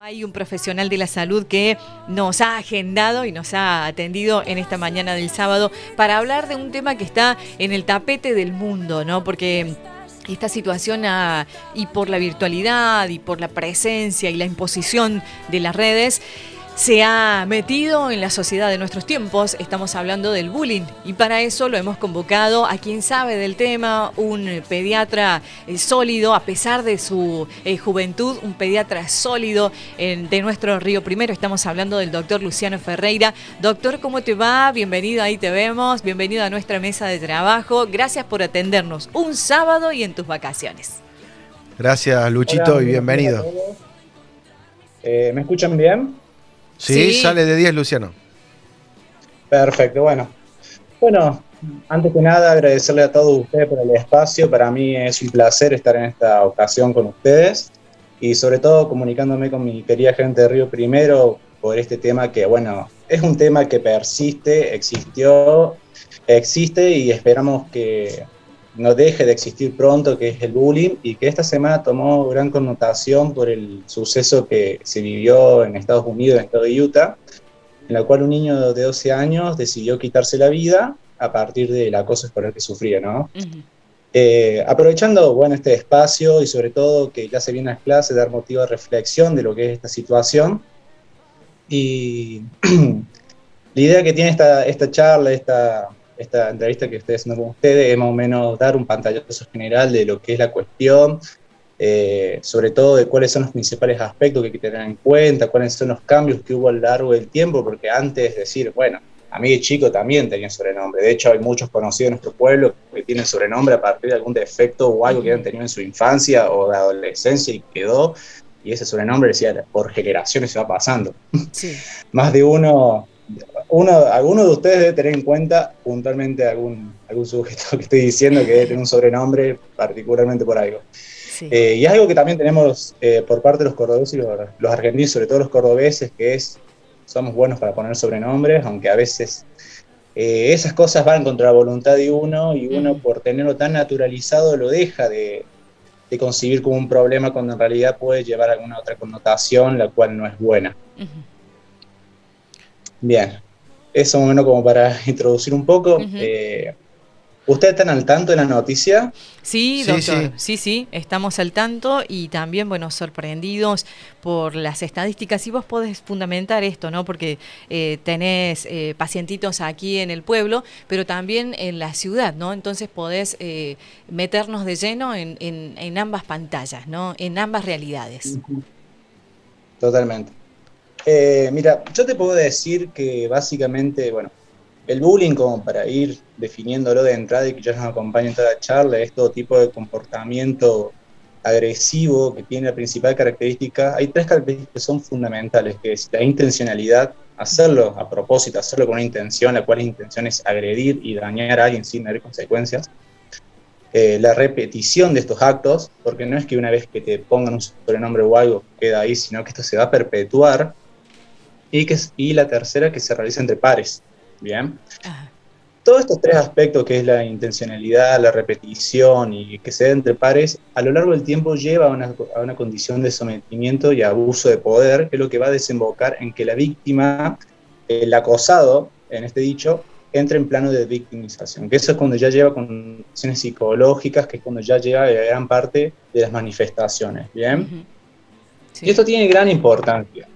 Hay un profesional de la salud que nos ha agendado y nos ha atendido en esta mañana del sábado para hablar de un tema que está en el tapete del mundo, ¿no? Porque esta situación y por la virtualidad y por la presencia y la imposición de las redes se ha metido en la sociedad de nuestros tiempos. Estamos hablando del bullying y para eso lo hemos convocado a quien sabe del tema, un pediatra sólido, a pesar de su juventud, un pediatra sólido de nuestro Río Primero. Estamos hablando del doctor Luciano Ferreira. Doctor, ¿cómo te va? Bienvenido, ahí te vemos. Bienvenido a nuestra mesa de trabajo. Gracias por atendernos un sábado y en tus vacaciones. Gracias, Luchito. Hola, y bienvenido. ¿Me escuchan bien? Sí, sale de 10, Luciano. Perfecto, bueno, antes que nada agradecerle a todos ustedes por el espacio. Para mí es un placer estar en esta ocasión con ustedes y sobre todo comunicándome con mi querida gente de Río Primero por este tema que, bueno, es un tema que persiste, existe y esperamos que no deje de existir pronto, que es el bullying, y que esta semana tomó gran connotación por el suceso que se vivió en Estados Unidos, en el estado de Utah, en la cual un niño de 12 años decidió quitarse la vida a partir del acoso escolar que sufría, ¿no? Aprovechando, bueno, este espacio y sobre todo que ya se vienen las clases, dar motivo de reflexión de lo que es esta situación. Y la idea que tiene esta charla, esta entrevista que estoy haciendo con ustedes es más o menos dar un pantallazo general de lo que es la cuestión, sobre todo de cuáles son los principales aspectos que hay que tener en cuenta, cuáles son los cambios que hubo a lo largo del tiempo, porque antes de decir, bueno, a mí de chico también tenía sobrenombre. De hecho, hay muchos conocidos en nuestro pueblo que tienen sobrenombre a partir de algún defecto o algo que hayan tenido en su infancia o de adolescencia y quedó, y ese sobrenombre, decía, por generaciones se va pasando. Sí. Más de alguno de ustedes debe tener en cuenta puntualmente algún sujeto que estoy diciendo que debe tener un sobrenombre particularmente por algo. Sí. Y es algo que también tenemos por parte de los cordobeses y los argentinos, sobre todo los cordobeses, que somos buenos para poner sobrenombres, aunque a veces esas cosas van contra la voluntad de uno y uno por tenerlo tan naturalizado lo deja de concebir como un problema cuando en realidad puede llevar alguna otra connotación, la cual no es buena. Bien, eso más o menos como para introducir un poco. ¿Ustedes están al tanto de la noticia? Sí, doctor, sí, estamos al tanto y también, bueno, sorprendidos por las estadísticas. Y vos podés fundamentar esto, ¿no? Porque tenés pacientitos aquí en el pueblo, pero también en la ciudad, ¿no? Entonces podés meternos de lleno en ambas pantallas, ¿no? En ambas realidades. Totalmente. Mira, yo te puedo decir que básicamente, bueno, el bullying, como para ir definiéndolo de entrada y que ya nos acompañe en toda la charla, es todo tipo de comportamiento agresivo que tiene la principal característica. Hay tres características que son fundamentales, que es la intencionalidad, hacerlo a propósito, hacerlo con una intención, la cual intención es agredir y dañar a alguien sin tener consecuencias. La repetición de estos actos, porque no es que una vez que te pongan un sobrenombre o algo queda ahí, sino que esto se va a perpetuar. Y la tercera, que se realiza entre pares. Bien. Todos estos tres aspectos, que es la intencionalidad, la repetición y que se dé entre pares, a lo largo del tiempo lleva a una condición de sometimiento y abuso de poder, que es lo que va a desembocar en que la víctima, el acosado, en este dicho, entre en plano de victimización, que eso es cuando ya lleva condiciones psicológicas, que es cuando ya lleva gran parte de las manifestaciones. Bien. Sí. Y esto tiene gran importancia.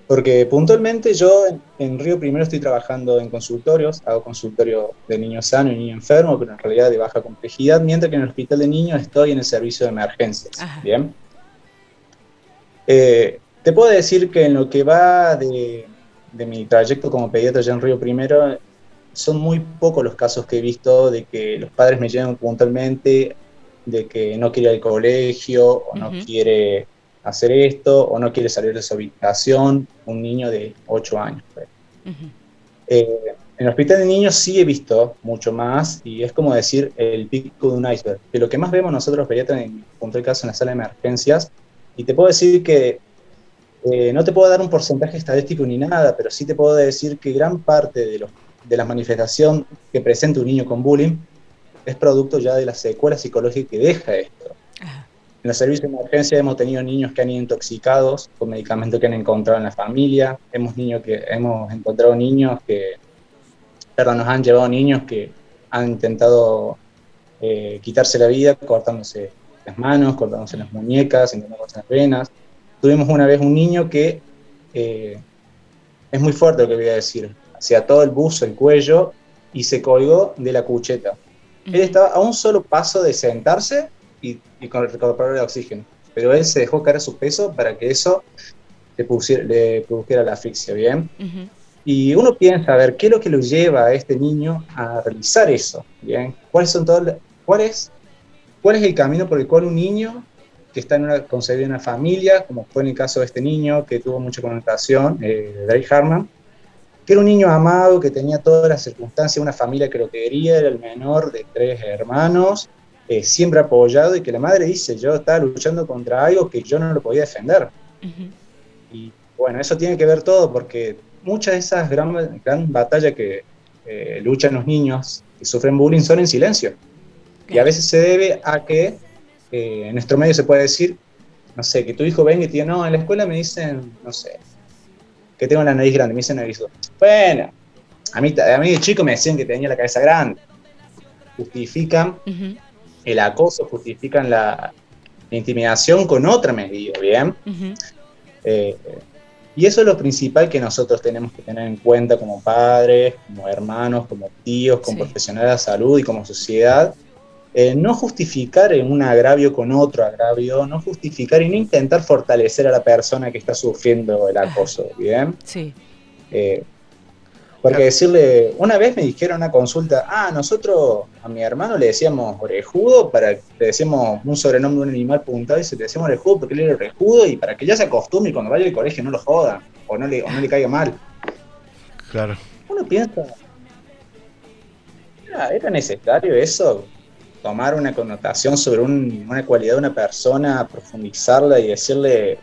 Porque puntualmente yo en Río Primero estoy trabajando en consultorios, hago consultorio de niño sano y niño enfermo, pero en realidad de baja complejidad, mientras que en el hospital de niños estoy en el servicio de emergencias. Bien. Te puedo decir que en lo que va de mi trayecto como pediatra ya en Río Primero, son muy pocos los casos que he visto de que los padres me llegan puntualmente de que no quiere ir al colegio o no quiere hacer esto, o no quiere salir de su habitación, un niño de 8 años. En el hospital de niños sí he visto mucho más, y es como decir el pico de un iceberg, que lo que más vemos nosotros pediatras en punto de caso en la sala de emergencias, y te puedo decir que no te puedo dar un porcentaje estadístico ni nada, pero sí te puedo decir que gran parte de la manifestación que presenta un niño con bullying es producto ya de la secuela psicológica que deja esto. En los servicios de emergencia hemos tenido niños que han ido intoxicados con medicamentos que han encontrado en la familia. Hemos encontrado niños nos han llevado niños que han intentado quitarse la vida cortándose las manos, cortándose las muñecas, intentando cortarse las venas. Tuvimos una vez un niño que, es muy fuerte lo que voy a decir, se ató el buzo, el cuello, y se colgó de la cucheta. Él estaba a un solo paso de sentarse y recuperar el oxígeno, pero él se dejó caer su peso para que eso le produjera la asfixia, ¿bien? Y uno piensa, a ver, ¿qué es lo que lo lleva a este niño a realizar eso? ¿Bien? ¿Cuál es el camino por el cual un niño que está concebido en una familia, como fue en el caso de este niño que tuvo mucha connotación, Drake Harman, que era un niño amado, que tenía todas las circunstancias, una familia que lo quería, era el menor de 3 hermanos, siempre apoyado, y que la madre dice, yo estaba luchando contra algo que yo no lo podía defender. Y bueno, eso tiene que ver todo, porque muchas de esas gran batallas que luchan los niños que sufren bullying son en silencio. Y a veces se debe a que en nuestro medio se puede decir, no sé, que tu hijo venga y te diga, no, en la escuela me dicen, no sé, que tengo la nariz grande, me dicen nariz. Bueno, a mí de chico me decían que tenía la cabeza grande. Justifican el acoso, justifican la intimidación con otra medida, ¿bien? Y eso es lo principal que nosotros tenemos que tener en cuenta como padres, como hermanos, como tíos, como profesionales de la salud y como sociedad. No justificar en un agravio con otro agravio, no justificar y no intentar fortalecer a la persona que está sufriendo el acoso, ¿bien? Sí. Porque decirle, una vez me dijeron en una consulta, nosotros a mi hermano le decíamos orejudo, le decíamos un sobrenombre de un animal puntado y se le decíamos orejudo porque él era orejudo y para que ya se acostumbre y cuando vaya al colegio no lo jodan o no le caiga mal. Claro. Uno piensa, ¿era necesario eso? Tomar una connotación sobre una cualidad de una persona, profundizarla y decirle,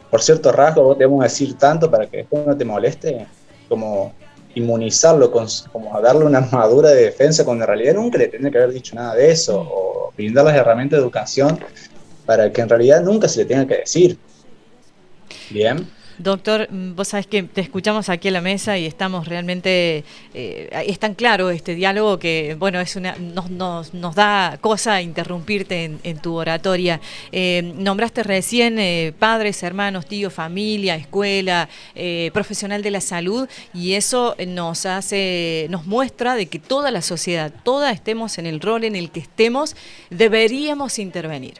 por cierto rasgo, vos debemos decir tanto para que después no te moleste, como inmunizarlo, como darle una armadura de defensa, cuando en realidad nunca le tendría que haber dicho nada de eso, o brindar las herramientas de educación para que en realidad nunca se le tenga que decir. Bien. Doctor, vos sabés que te escuchamos aquí en la mesa y estamos realmente, es tan claro este diálogo que, bueno, nos da cosa interrumpirte en tu oratoria. Nombraste recién padres, hermanos, tíos, familia, escuela, profesional de la salud, y eso nos muestra de que toda la sociedad, toda estemos en el rol en el que estemos, deberíamos intervenir.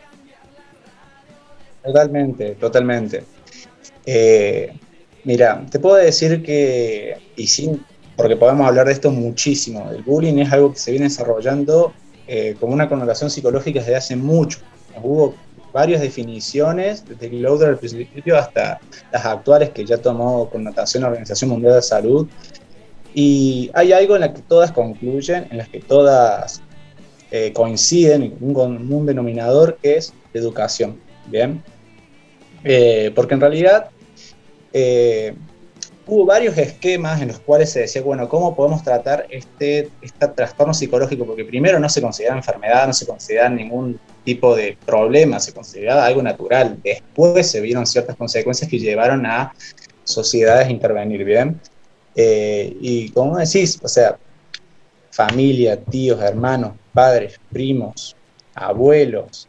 Totalmente. Mira, te puedo decir que, porque podemos hablar de esto muchísimo, el bullying es algo que se viene desarrollando como una connotación psicológica desde hace mucho. Hubo varias definiciones, desde Glauder al principio hasta las actuales que ya tomó connotación la Organización Mundial de la Salud, y hay algo en la que todas concluyen, en las que todas coinciden en un común denominador que es la educación, ¿bien? Porque en realidad hubo varios esquemas en los cuales se decía, bueno, ¿cómo podemos tratar este trastorno psicológico? Porque primero no se consideraba enfermedad, no se consideraba ningún tipo de problema, se consideraba algo natural. Después se vieron ciertas consecuencias que llevaron a sociedades a intervenir, ¿bien? Y como decís, o sea, familia, tíos, hermanos, padres, primos, abuelos,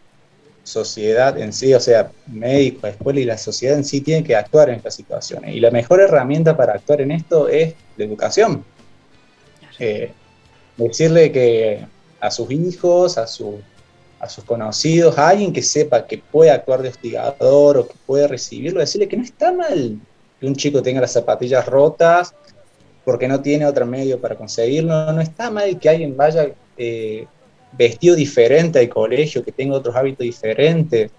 sociedad en sí, o sea, médicos, escuela y la sociedad en sí tienen que actuar en estas situaciones. Y la mejor herramienta para actuar en esto es la educación. Decirle que a sus hijos, a sus conocidos, a alguien que sepa que puede actuar de hostigador o que puede recibirlo, decirle que no está mal que un chico tenga las zapatillas rotas porque no tiene otro medio para conseguirlo, no está mal que alguien vaya vestido diferente al colegio, que tenga otros hábitos diferentes.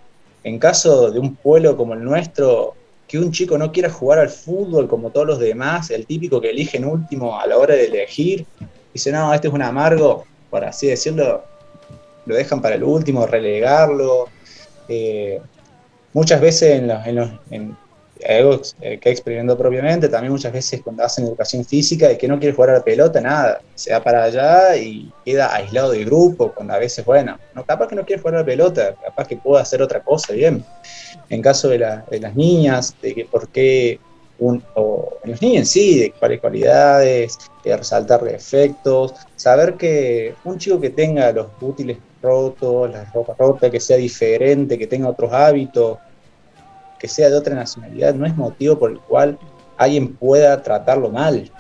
En caso de un pueblo como el nuestro, que un chico no quiera jugar al fútbol como todos los demás, el típico que elige en último a la hora de elegir, dice, no, este es un amargo, por así decirlo, lo dejan para el último, relegarlo. Muchas veces que he experimentado propiamente, también muchas veces cuando hacen educación física y que no quiere jugar a la pelota, nada, se va para allá y queda aislado del grupo, cuando a veces, bueno, no, capaz que no quiere jugar a la pelota, capaz que pueda hacer otra cosa, bien. En caso de las niñas, de que por qué, o en los niños en sí, de cuáles cualidades, de resaltar defectos, saber que un chico que tenga los útiles rotos, la ropa rota, que sea diferente, que tenga otros hábitos, que sea de otra nacionalidad, no es motivo por el cual alguien pueda tratarlo mal.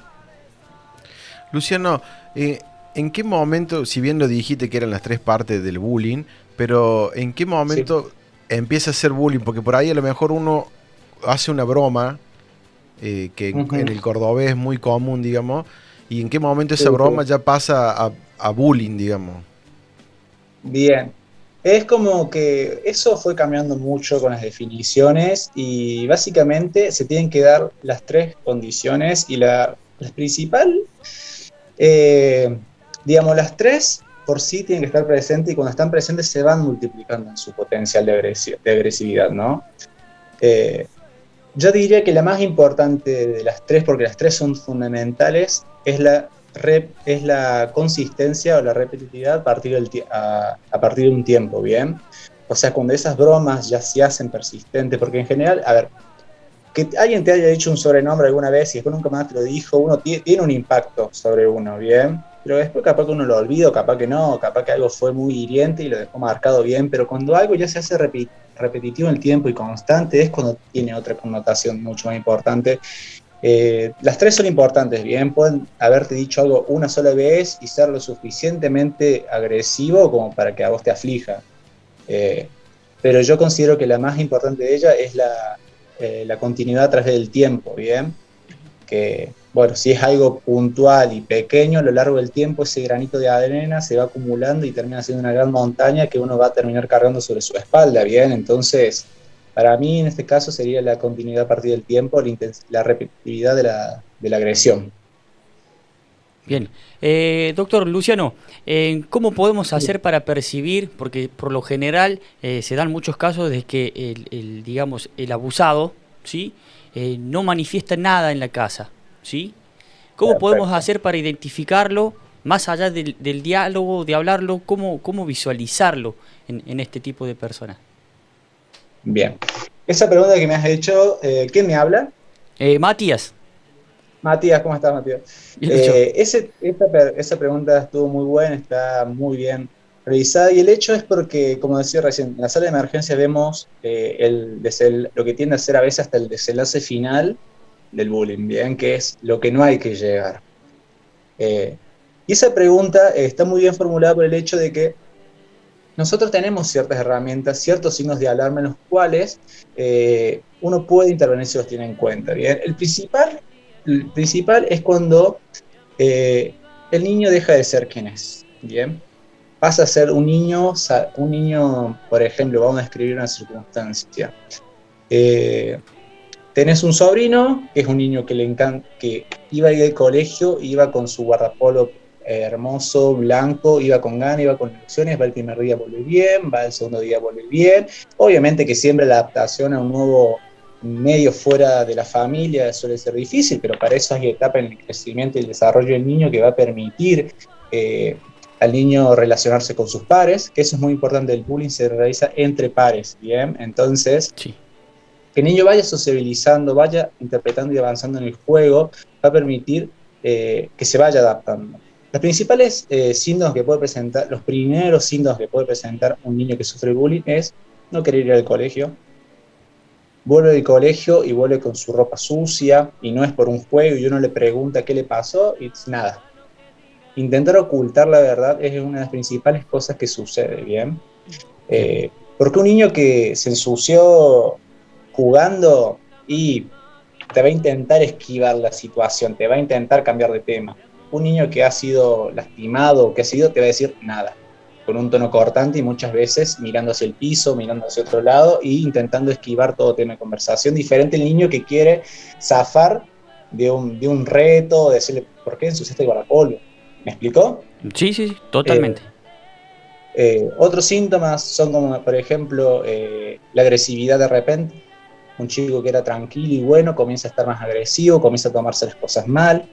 Luciano, ¿en qué momento, si bien lo dijiste que eran las tres partes del bullying, pero en qué Sí. momento empieza a ser bullying? Porque por ahí a lo mejor uno hace una broma, que en Ujú. el cordobés es muy común, digamos, y en qué momento Sí, esa broma sí. ya pasa a bullying, digamos. Bien. Es como que eso fue cambiando mucho con las definiciones y básicamente se tienen que dar las tres condiciones y la principal, eh, digamos, las tres por sí tienen que estar presentes y cuando están presentes se van multiplicando en su potencial de agresividad, ¿no? Eh, Yo diría que la más importante de las tres, porque las tres son fundamentales, es la consistencia o la repetitividad a partir de un tiempo, ¿bien? O sea, cuando esas bromas ya se hacen persistentes, porque en general, a ver, que alguien te haya dicho un sobrenombre alguna vez y después nunca más te lo dijo, uno tiene un impacto sobre uno, ¿bien? Pero después capaz que uno lo olvida, capaz que no, capaz que algo fue muy hiriente y lo dejó marcado bien, pero cuando algo ya se hace repetitivo en el tiempo y constante es cuando tiene otra connotación mucho más importante. Las tres son importantes, bien, pueden haberte dicho algo una sola vez y ser lo suficientemente agresivo como para que a vos te aflija. Eh, pero yo considero que la más importante de ella es la continuidad a través del tiempo, ¿bien? Que, bueno, si es algo puntual y pequeño, a lo largo del tiempo ese granito de arena se va acumulando y termina siendo una gran montaña que uno va a terminar cargando sobre su espalda, ¿bien? Entonces, para mí en este caso sería la continuidad a partir del tiempo, la repetitividad de la agresión. Bien. Doctor Luciano, ¿cómo podemos hacer para percibir, porque por lo general se dan muchos casos de que digamos, el abusado, ¿sí? No manifiesta nada en la casa, ¿sí? ¿Cómo podemos Perfecto. hacer para identificarlo, más allá del diálogo, de hablarlo, cómo visualizarlo en este tipo de personas? Bien. Esa pregunta que me has hecho, ¿quién me habla? Matías, Matías, ¿cómo estás, Matías? bien yo. Esa pregunta estuvo muy buena, está muy bien revisada y el hecho es porque, como decía recién, en la sala de emergencia vemos lo que tiende a ser a veces hasta el desenlace final del bullying, ¿bien? Que es lo que no hay que llegar. Eh, y esa pregunta está muy bien formulada por el hecho de que nosotros tenemos ciertas herramientas, ciertos signos de alarma en los cuales uno puede intervenir si los tiene en cuenta, ¿bien? El principal es cuando el niño deja de ser quien es, ¿bien? Pasa a ser un niño, por ejemplo, vamos a describir una circunstancia. Eh, Tenés un sobrino, que es un niño que le encanta, que iba a ir al colegio, iba con su guardapolo hermoso, blanco, iba con ganas, iba con ilusiones, va el primer día, vuelve bien, va el segundo día, vuelve bien. Obviamente que siempre la adaptación a un nuevo medio fuera de la familia suele ser difícil, pero para eso hay etapas en el crecimiento y el desarrollo del niño que va a permitir eh, al niño relacionarse con sus pares, que eso es muy importante, el bullying se realiza entre pares, ¿bien? Entonces, Sí. que el niño vaya sociabilizando, vaya interpretando y avanzando en el juego, va a permitir que se vaya adaptando. Los principales síntomas que puede presentar, los primeros síntomas que puede presentar un niño que sufre bullying es no querer ir al colegio, vuelve del colegio y vuelve con su ropa sucia y no es por un juego y uno le pregunta qué le pasó y nada. Intentar ocultar la verdad es una de las principales cosas que sucede, ¿bien? Bien. Porque un niño que se ensució jugando y te va a intentar esquivar la situación, te va a intentar cambiar de tema. Un niño que ha sido lastimado, que ha sido, te va a decir nada, con un tono cortante y muchas veces mirando hacia el piso, mirando hacia otro lado e intentando esquivar todo tema de conversación. Diferente el niño que quiere zafar de un reto, de decirle, ¿por qué ensuciaste el guardapolvo? ¿Me explicó? Sí, sí, sí, Eh, totalmente. Otros síntomas son como, por ejemplo, la agresividad de repente. un chico que era tranquilo y bueno comienza a estar más agresivo, comienza a tomarse las cosas mal,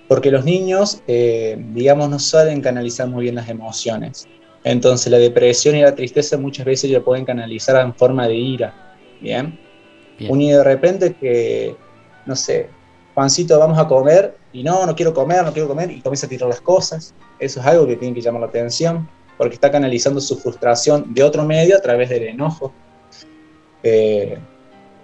porque los niños, digamos, no saben canalizar muy bien las emociones. Entonces la depresión y la tristeza muchas veces lo pueden canalizar en forma de ira, ¿bien? Bien. Un niño de repente que, no sé, Juancito, vamos a comer, y no quiero comer, y comienza a tirar las cosas. Eso es algo que tiene que llamar la atención, porque está canalizando su frustración de otro medio a través del enojo.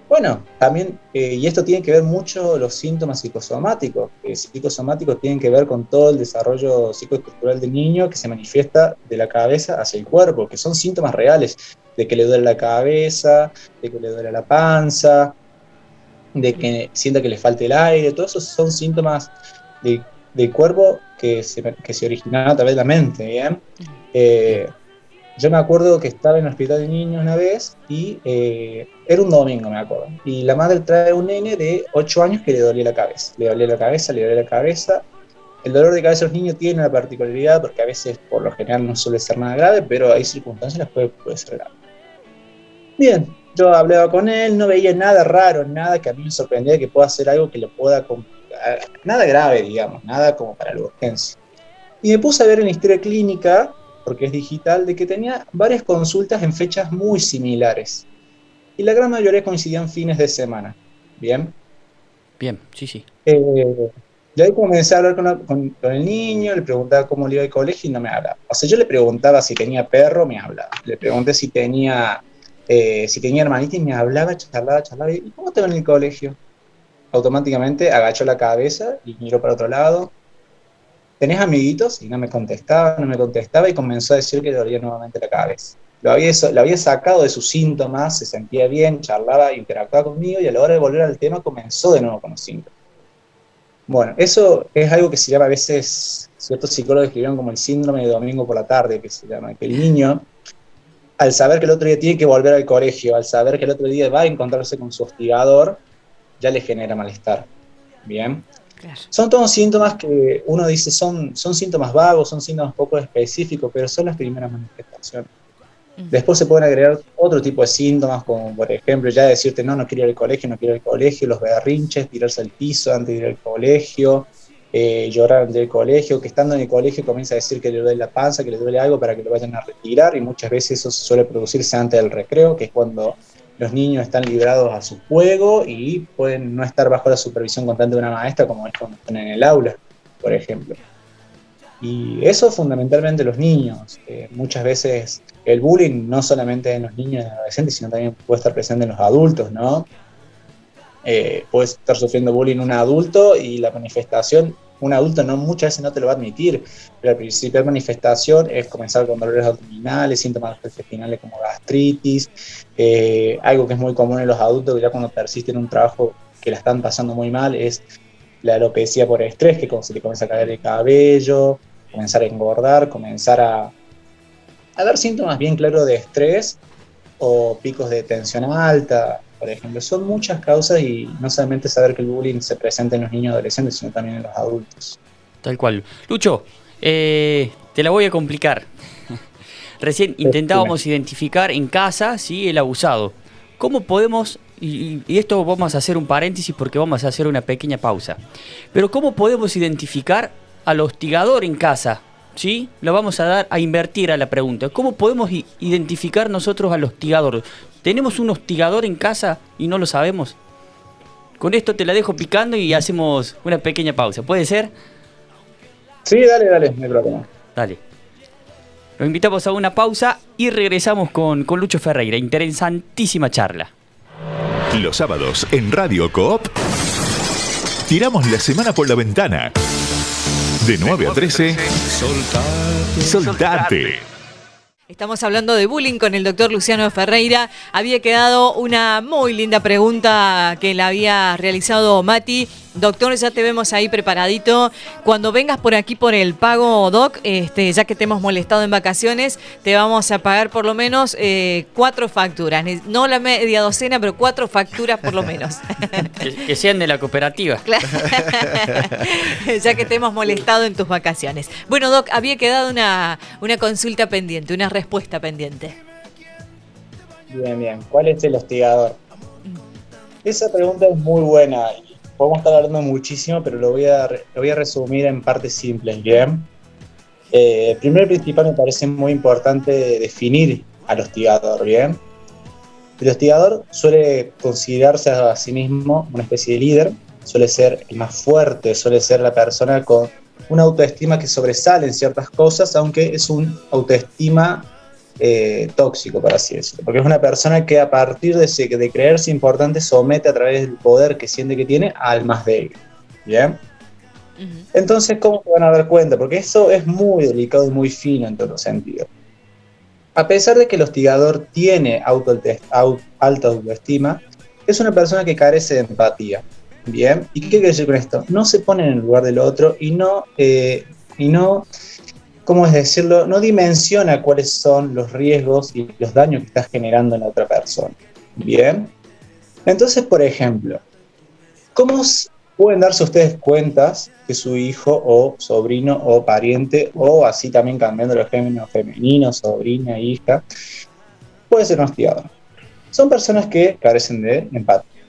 Bueno, también, y esto tiene que ver mucho los síntomas psicosomáticos. Psicosomáticos tienen que ver con todo el desarrollo psicoestructural del niño que se manifiesta de la cabeza hacia el cuerpo, que son síntomas reales, de que le duele la cabeza, de que le duele la panza, de que sienta que le falta el aire. Todos esos son síntomas del cuerpo que se originan a través de la mente, ¿bien? Yo me acuerdo que estaba en el hospital de niños una vez y era un domingo, me acuerdo. Y la madre trae un nene de 8 años que le dolía la cabeza. Le dolía la cabeza. El dolor de cabeza de los niños tiene una particularidad porque a veces, por lo general, no suele ser nada grave, pero hay circunstancias en las que puede ser grave. Bien, yo hablaba con él, no veía nada raro, nada que a mí me sorprendía que pueda hacer algo que lo pueda complicar. Nada grave, digamos, nada como para la urgencia. Y me puse a ver en la historia clínica, porque es digital, de que tenía varias consultas en fechas muy similares. Y la gran mayoría coincidían fines de semana. ¿Bien? Bien, sí. Yo ahí comencé a hablar con el niño, le preguntaba cómo le iba al colegio y no me hablaba. O sea, yo le preguntaba si tenía perro, me hablaba. Le pregunté si tenía hermanita y me hablaba, charlaba. ¿Y cómo te va en el colegio? Automáticamente agachó la cabeza y miró para otro lado. ¿Tenés amiguitos? Y no me contestaba y comenzó a decir que le dolía nuevamente la cabeza. Lo había sacado de sus síntomas, se sentía bien, charlaba, interactuaba conmigo y a la hora de volver al tema comenzó de nuevo con los síntomas. Bueno, eso es algo que se llama a veces, ciertos psicólogos escribieron como el síndrome de domingo por la tarde, que se llama, que el niño, al saber que el otro día tiene que volver al colegio, al saber que el otro día va a encontrarse con su hostigador, ya le genera malestar. Bien. Claro. Son todos síntomas que uno dice son síntomas vagos, son síntomas poco específicos, pero son las primeras manifestaciones. Después se pueden agregar otro tipo de síntomas, como por ejemplo ya decirte no quiero ir al colegio, los berrinches, tirarse al piso antes de ir al colegio, llorar antes del colegio, que estando en el colegio comienza a decir que le duele la panza, que le duele algo para que lo vayan a retirar, y muchas veces eso suele producirse antes del recreo, que es cuando los niños están librados a su juego y pueden no estar bajo la supervisión constante de una maestra, como es cuando están en el aula, por ejemplo. Y eso fundamentalmente los niños. Muchas veces el bullying no solamente en los niños y adolescentes, sino también puede estar presente en los adultos, ¿no? Puede estar sufriendo bullying un adulto y la manifestación, un adulto muchas veces no te lo va a admitir, pero la principal manifestación es comenzar con dolores abdominales, síntomas intestinales como gastritis, algo que es muy común en los adultos, que ya cuando persisten en un trabajo que la están pasando muy mal, es la alopecia por estrés, que se le comienza a caer el cabello, comenzar a engordar, comenzar a dar síntomas bien claros de estrés o picos de tensión alta, por ejemplo. Son muchas causas y no solamente saber que el bullying se presenta en los niños y adolescentes, sino también en los adultos. Tal cual. Lucho, te la voy a complicar. Recién intentábamos identificar en casa, ¿sí?, el abusado. ¿Cómo podemos, y esto vamos a hacer un paréntesis porque vamos a hacer una pequeña pausa, pero cómo podemos identificar al hostigador en casa? ¿Sí? Lo vamos a invertir a la pregunta. ¿Cómo podemos identificar nosotros al hostigador? ¿Tenemos un hostigador en casa y no lo sabemos? Con esto te la dejo picando y hacemos una pequeña pausa. ¿Puede ser? Sí, dale, no hay problema. Dale. Los invitamos a una pausa y regresamos con Lucho Ferreira. Interesantísima charla. Los sábados en Radio Coop tiramos la semana por la ventana. De 9 a 13, Soltate. Estamos hablando de bullying con el doctor Luciano Ferreira. Había quedado una muy linda pregunta que la había realizado Mati. Doctor, ya te vemos ahí preparadito. Cuando vengas por aquí por el pago, Doc, ya que te hemos molestado en vacaciones, te vamos a pagar por lo menos 4 facturas. No la media docena, pero 4 facturas por lo menos. Que sean de la cooperativa. Claro. Ya que te hemos molestado en tus vacaciones. Bueno, Doc, había quedado una consulta pendiente, una respuesta pendiente. Bien. ¿Cuál es el hostigador? Esa pregunta es muy buena y podemos estar hablando muchísimo, pero lo voy a resumir en partes simples, ¿bien? Primero y principal, me parece muy importante definir al hostigador, ¿bien? El hostigador suele considerarse a sí mismo una especie de líder, suele ser el más fuerte, suele ser la persona con una autoestima que sobresale en ciertas cosas, aunque es un autoestima tóxico, por así decirlo, porque es una persona que a partir de creerse importante somete a través del poder que siente que tiene al más débil, ¿bien? Entonces, ¿cómo se van a dar cuenta? Porque eso es muy delicado y muy fino en todos los sentidos. A pesar de que el hostigador tiene alta autoestima, es una persona que carece de empatía, ¿bien? ¿Y qué quiere decir con esto? No se pone en el lugar del otro y no, ¿cómo es decirlo? No dimensiona cuáles son los riesgos y los daños que está generando en la otra persona, ¿bien? Entonces, por ejemplo, ¿cómo pueden darse ustedes cuentas que su hijo o sobrino o pariente, o así también cambiando los géneros femeninos, sobrina, hija, puede ser un hostigador? Son personas que carecen de empatía.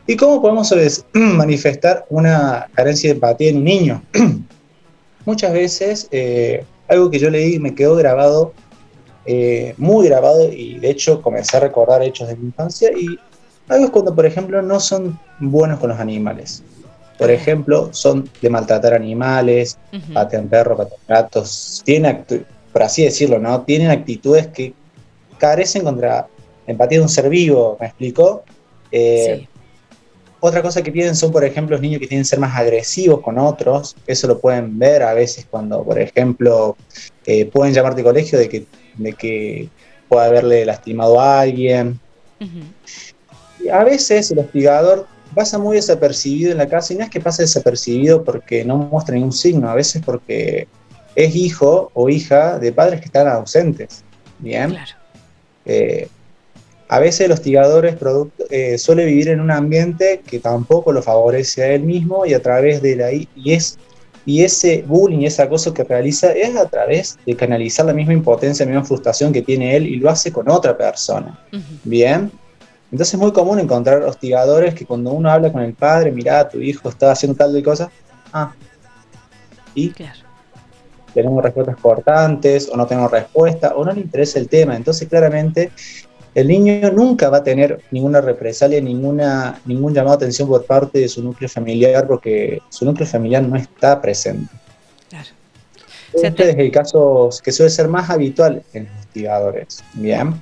¿Y cómo podemos manifestar una carencia de empatía en un niño? Muchas veces, algo que yo leí y me quedó grabado, muy grabado, y de hecho comencé a recordar hechos de mi infancia, y algo es cuando, por ejemplo, no son buenos con los animales. Por ejemplo, son de maltratar animales, patean perros, patean gatos, por así decirlo, ¿no? Tienen actitudes que carecen contra empatía de un ser vivo, ¿me explico? Sí. Otra cosa que tienen son, por ejemplo, los niños que tienen que ser más agresivos con otros. Eso lo pueden ver a veces cuando, por ejemplo, pueden llamarte al colegio de que puede haberle lastimado a alguien. A veces el hostigador pasa muy desapercibido en la casa, y no es que pase desapercibido porque no muestra ningún signo, a veces porque es hijo o hija de padres que están ausentes, ¿bien? Claro. A veces el hostigador suele vivir en un ambiente que tampoco lo favorece a él mismo, y a través de y ese bullying y ese acoso que realiza es a través de canalizar la misma impotencia, la misma frustración que tiene él, y lo hace con otra persona, ¿bien? Entonces es muy común encontrar hostigadores que cuando uno habla con el padre, mirá, tu hijo está haciendo tal de cosas, y claro, tenemos respuestas cortantes, o no tenemos respuesta, o no le interesa el tema. Entonces claramente el niño nunca va a tener ninguna represalia, ningún llamado de atención por parte de su núcleo familiar, porque su núcleo familiar no está presente. Claro. Este es el caso que suele ser más habitual en los hostigadores, ¿bien?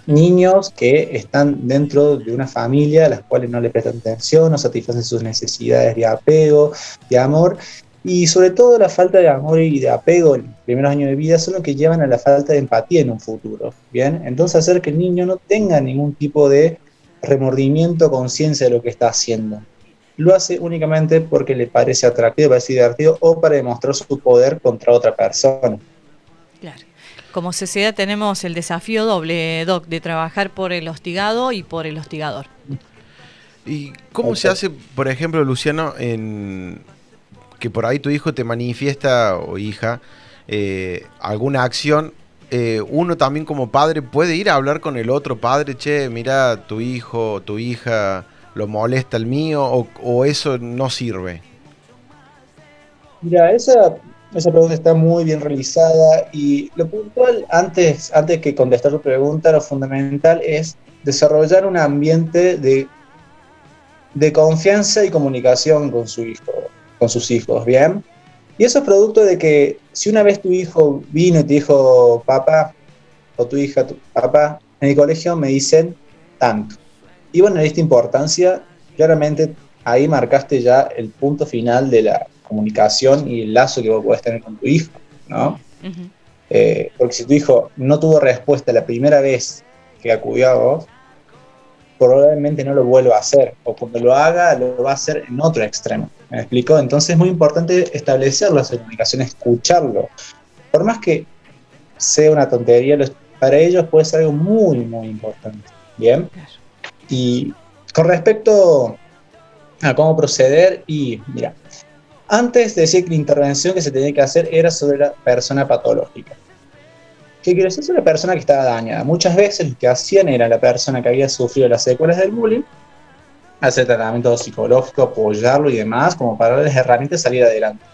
Niños que están dentro de una familia a las cuales no le prestan atención, no satisfacen sus necesidades de apego, de amor, y sobre todo la falta de amor y de apego en los primeros años de vida son los que llevan a la falta de empatía en un futuro, ¿bien? Entonces hacer que el niño no tenga ningún tipo de remordimiento, conciencia de lo que está haciendo. Lo hace únicamente porque le parece atractivo, parece divertido, o para demostrar su poder contra otra persona. Claro. Como sociedad tenemos el desafío doble, Doc, de trabajar por el hostigado y por el hostigador. ¿Y cómo se hace, por ejemplo, Luciano, que por ahí tu hijo te manifiesta, o hija, alguna acción? Uno también como padre puede ir a hablar con el otro padre, che, mira, tu hijo, tu hija lo molesta el mío, o eso no sirve. Mira, esa pregunta está muy bien realizada, y lo puntual, antes que contestar tu pregunta, lo fundamental es desarrollar un ambiente de confianza y comunicación con su hijo, con sus hijos, ¿bien? Y eso es producto de que si una vez tu hijo vino y te dijo, papá, o tu hija, papá, en el colegio me dicen tanto, y bueno, en esta importancia, claramente ahí marcaste ya el punto final de la comunicación y el lazo que vos podés tener con tu hijo, ¿no? Porque si tu hijo no tuvo respuesta la primera vez que acudió a vos, probablemente no lo vuelva a hacer, o cuando lo haga, lo va a hacer en otro extremo. ¿Me explico? Entonces es muy importante establecer la comunicación, escucharlo. Por más que sea una tontería, para ellos puede ser algo muy, muy importante. ¿Bien? Y con respecto a cómo proceder, y mira, antes decía que la intervención que se tenía que hacer era sobre la persona patológica. ¿Qué quiere decir? Sobre la persona que estaba dañada. Muchas veces lo que hacían era la persona que había sufrido las secuelas del bullying, hacer tratamiento psicológico, apoyarlo y demás, como para darles herramientas de salir adelante.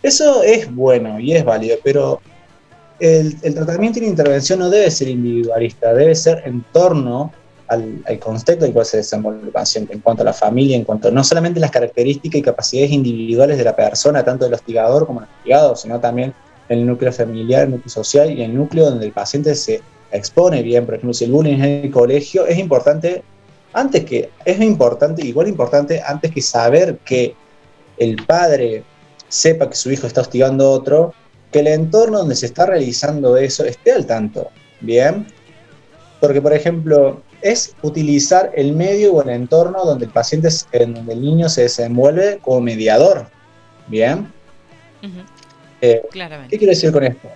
Eso es bueno y es válido, pero el tratamiento y la intervención no debe ser individualista, debe ser en torno al contexto en el cual se desenvuelve el paciente, en cuanto a la familia, en cuanto no solamente las características y capacidades individuales de la persona, tanto del hostigador como del hostigado, sino también el núcleo familiar, el núcleo social y el núcleo donde el paciente se expone bien. Por ejemplo, si el bullying es en el colegio, es importante, igual importante, antes que saber que el padre sepa que su hijo está hostigando a otro, que el entorno donde se está realizando eso esté al tanto, ¿bien? Porque, por ejemplo, es utilizar el medio o el entorno donde donde el niño se desenvuelve como mediador, ¿bien? Claramente. ¿Qué quiero decir con esto?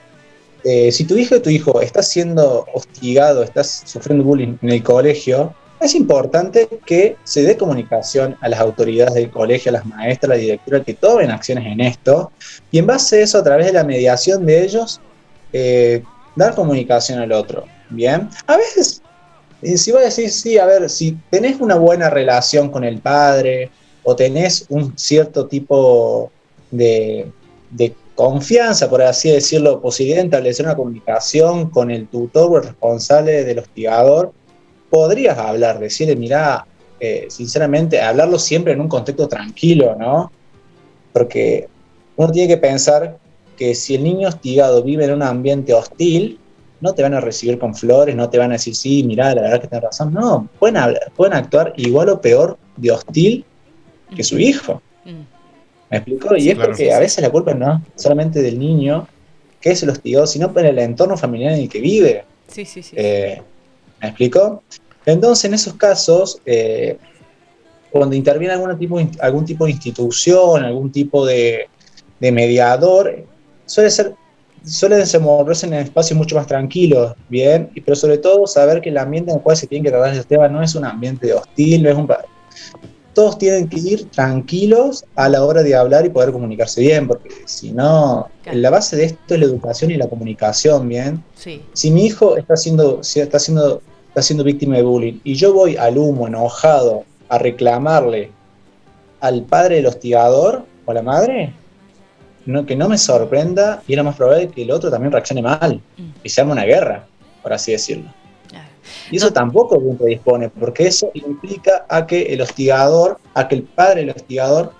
Si tu hijo está siendo hostigado, estás sufriendo bullying en el colegio, es importante que se dé comunicación a las autoridades del colegio, a las maestras, a la directora, que tomen acciones en esto, y en base a eso, a través de la mediación de ellos, dar comunicación al otro, ¿bien? A veces, si vos decís, sí, a ver, si tenés una buena relación con el padre, o tenés un cierto tipo de confianza, por así decirlo, posibilidad de establecer una comunicación con el tutor o el responsable del hostigador, podrías hablar, decirle, mirá, sinceramente, hablarlo siempre en un contexto tranquilo, ¿no? Porque uno tiene que pensar que si el niño hostigado vive en un ambiente hostil, no te van a recibir con flores, no te van a decir, sí, mirá, la verdad que tenés razón. No, pueden actuar igual o peor de hostil que su hijo. ¿Me explico? Y Sí, es claro. porque a veces la culpa no solamente del niño, que es el hostigado, sino por el entorno familiar en el que vive. Sí. ¿Me explico? Entonces, en esos casos, cuando interviene algún tipo de institución, algún tipo de mediador, suele desenvolverse en espacios mucho más tranquilos, ¿bien? Pero sobre todo saber que el ambiente en el cual se tienen que tratar estos temas no es un ambiente hostil, no es todos tienen que ir tranquilos a la hora de hablar y poder comunicarse bien, porque si no, Claro. la base de esto es la educación y la comunicación, ¿bien? Sí. Si mi hijo está siendo víctima de bullying y yo voy al humo enojado a reclamarle al padre del hostigador o a la madre, que no me sorprenda, y era más probable que el otro también reaccione mal y se arme una guerra, por así decirlo. Y eso tampoco bien predispone, porque eso implica a que el padre del hostigador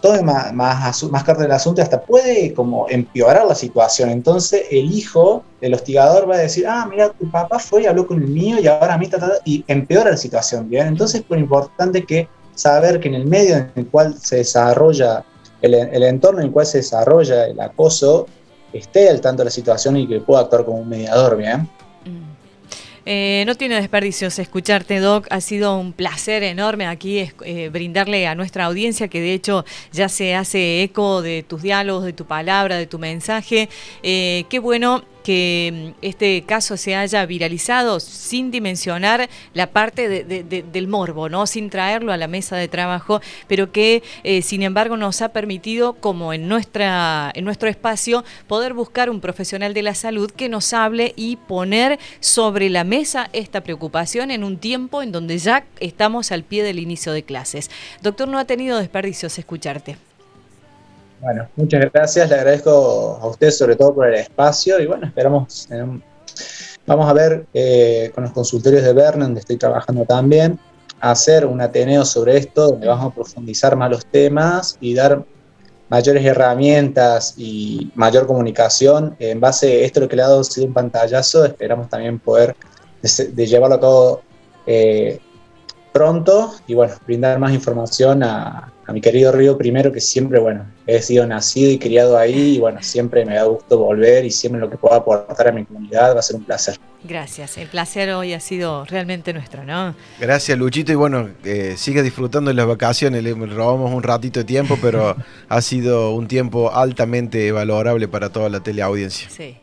tome más carta del asunto y hasta puede como empeorar la situación. Entonces el hijo del hostigador va a decir, mira, tu papá fue y habló con el mío y ahora a mí y empeora la situación, ¿bien? Entonces es muy importante que saber que en el medio en el cual se desarrolla, el entorno en el cual se desarrolla el acoso, esté al tanto de la situación y que pueda actuar como un mediador, ¿bien? No tiene desperdicios escucharte, Doc. Ha sido un placer enorme aquí brindarle a nuestra audiencia, que de hecho ya se hace eco de tus diálogos, de tu palabra, de tu mensaje. Qué bueno que este caso se haya viralizado sin dimensionar la parte del morbo, ¿no? Sin traerlo a la mesa de trabajo, pero que sin embargo nos ha permitido, como en nuestro espacio, poder buscar un profesional de la salud que nos hable y poner sobre la mesa esta preocupación en un tiempo en donde ya estamos al pie del inicio de clases. Doctor, no ha tenido desperdicios escucharte. Bueno, muchas gracias, le agradezco a usted sobre todo por el espacio y bueno, esperamos, vamos a ver con los consultorios de Berna, donde estoy trabajando también, hacer un ateneo sobre esto, donde vamos a profundizar más los temas y dar mayores herramientas y mayor comunicación. En base a esto, lo que le ha dado ha sido un pantallazo, esperamos también poder de llevarlo a cabo pronto y bueno, brindar más información a mi querido Río Primero, que siempre, bueno, he sido nacido y criado ahí y bueno, siempre me da gusto volver y siempre lo que pueda aportar a mi comunidad va a ser un placer. Gracias, el placer hoy ha sido realmente nuestro, ¿no? Gracias, Luchito, y bueno, sigue disfrutando de las vacaciones, le robamos un ratito de tiempo, pero ha sido un tiempo altamente valorable para toda la teleaudiencia. Sí.